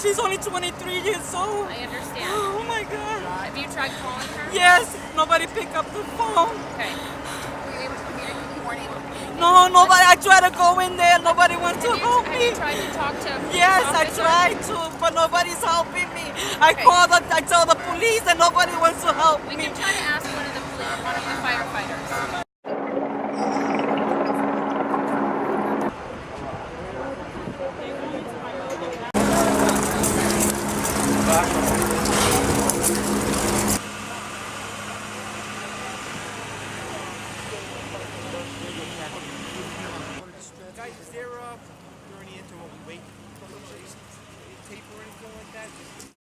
She's only 23 years old. I understand. Oh my God. Have you tried calling her? Yes, nobody pick up the phone. Okay. Were you able to communicate in the morning? No, nobody. I tried to go in there. Nobody wants to help Have me. you tried to talk to a Yes, I officer? tried to, but nobody's helping me. I called. I tell the police, and nobody wants to help We me. can try to ask one of the firefighters. Guys, is there any into what we wait? Tape or anything like that?